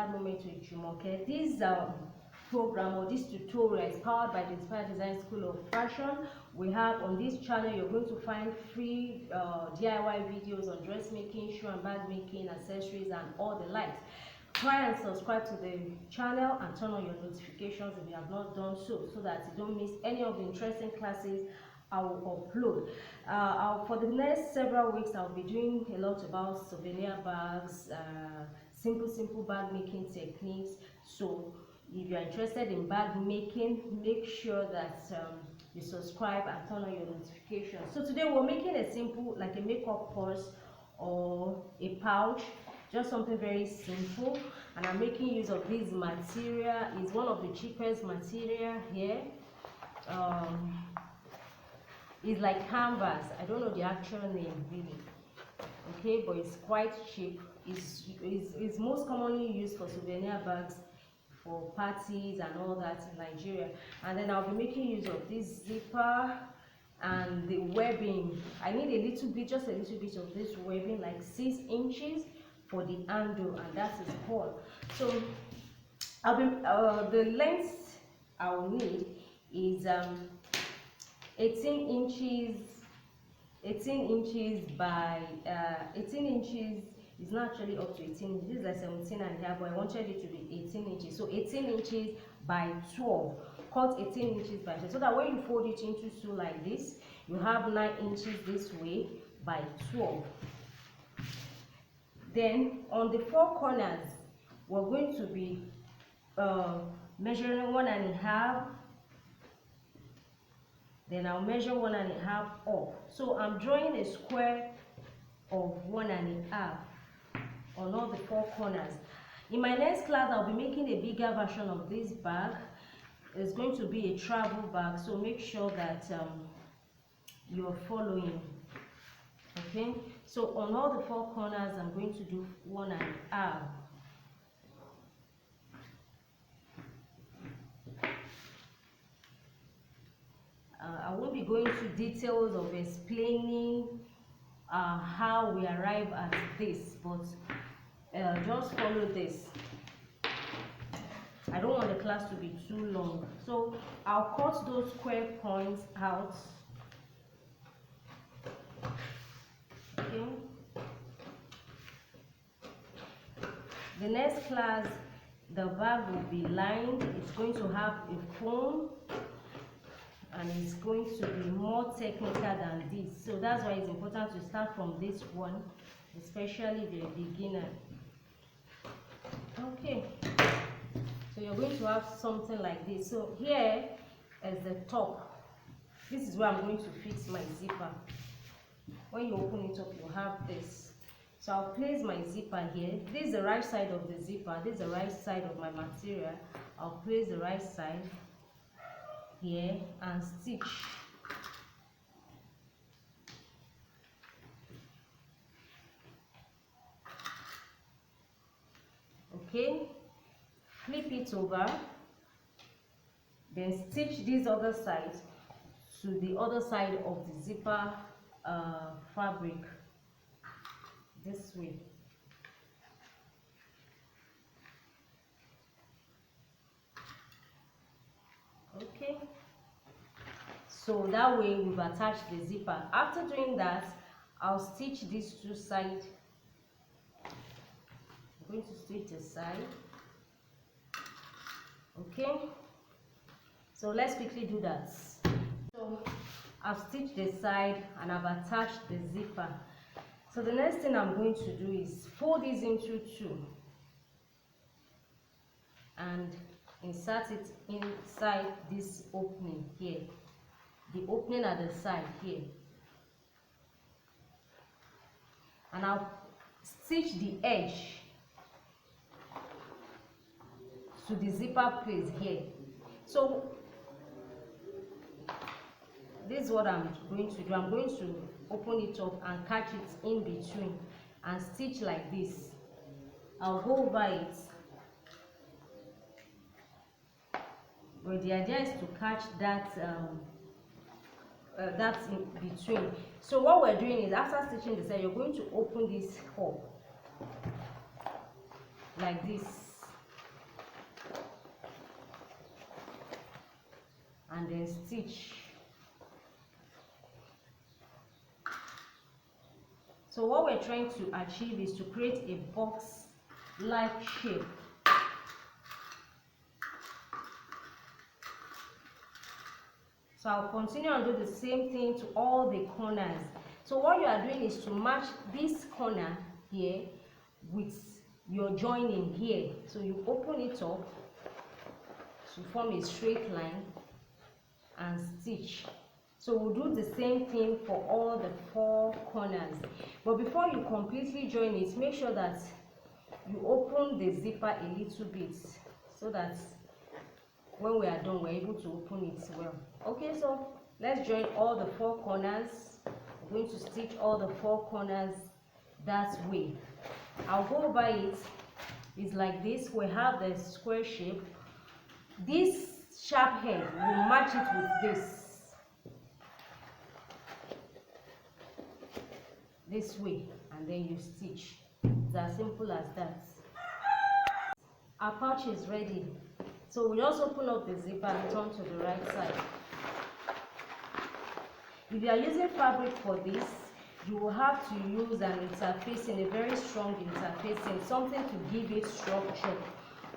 another Moment with Jumoke. This program or this tutorial is powered by the Inspired Design School of Fashion. We have on this channel, you're going to find free DIY videos on dressmaking, shoe and bag making, accessories and all the likes. Try and subscribe to the channel and turn on your notifications if you have not done so that you don't miss any of the interesting classes I will upload. For the next several weeks, I'll be doing a lot about souvenir bags, simple bag making techniques. So if you're interested in bag making, make sure that you subscribe and turn on your notifications. So today we're making a simple, like a makeup purse or a pouch, just something very simple. And I'm making use of this material. It's one of the cheapest material here. It's like canvas. I don't know the actual name really, okay, but it's quite cheap. It's most commonly used for souvenir bags, for parties and all that in Nigeria. And then I'll be making use of this zipper and the webbing. I need a little bit, just a little bit of this webbing, like 6 inches for the handle, and that is all. So I'll be the length I will need is 18 inches by 18 inches. It's not actually up to 18 inches. This is like 17 and a half, but I wanted it to be 18 inches. So 18 inches by 12. Cut 18 inches by 12, so that when you fold it into two like this, you have 9 inches this way by 12. Then on the 4 corners, we're going to be measuring 1.5. Then I'll measure 1.5 up. So I'm drawing a square of 1.5 on all the 4 corners. In my next class, I'll be making a bigger version of this bag. It's going to be a travel bag, so make sure that you're following. Okay, so on all the 4 corners, I'm going to do 1.5. I won't be going to details of explaining how we arrive at this, but just follow this. I don't want the class to be too long, so I'll cut those square points out. Okay. The next class, the bag will be lined. It's going to have a foam, and it's going to be more technical than this. So that's why it's important to start from this one, especially the beginner. Okay, so you're going to have something like this. So here is the top. This is where I'm going to fix my zipper. When you open it up, you have this. So I'll place my zipper here. This is the right side of the zipper. This is the right side of my material. I'll place the right side here and stitch. Okay, flip it over, then stitch this other side to the other side of the zipper fabric this way. Okay, so that way we've attached the zipper. After doing that, I'll stitch these two sides. I'm going to stitch the side. Okay, so let's quickly do that. So I've stitched the side and I've attached the zipper. So the next thing I'm going to do is fold this into 2 and insert it inside this opening here, the opening at the side here, and I'll stitch the edge to the zipper place here. So this is what I'm going to do. I'm going to open it up and catch it in between and stitch like this. I'll go over it, but the idea is to catch that that's in between. So what we're doing is, after stitching the side, you're going to open this up like this. and then stitch. So what we're trying to achieve is to create a box-like shape. So I'll continue and do the same thing to all the corners. So what you are doing is to match this corner here with your joining here. So you open it up to form a straight line and stitch. So we'll do the same thing for all the 4 corners. But before you completely join it, make sure that you open the zipper a little bit so that when we are done, we're able to open it well. Okay, so let's join all the 4 corners. We're going to stitch all the 4 corners that way. I'll go over it. It's like this. We have the square shape. This sharp head will match it with this way, and then you stitch. It's as simple as that. Our pouch is ready, so we just open up the zipper and turn to the right side. If you are using fabric for this, you will have to use an interfacing, a very strong interfacing, something to give it structure.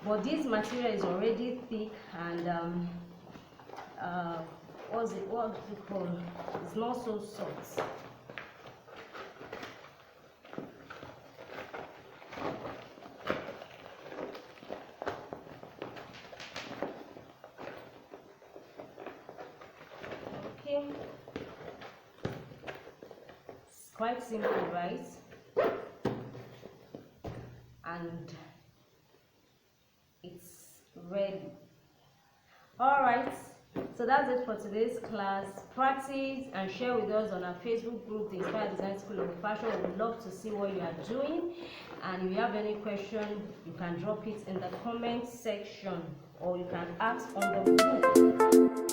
But this material is already thick and what's it called? It's not so soft. Okay, it's quite simple, right? And it's ready. All right, so that's it for today's class. Practice and share with us on our Facebook group, the Inspired Design School of Fashion. We would love to see what you are doing, and if you have any question, you can drop it in the comment section or you can ask on the group.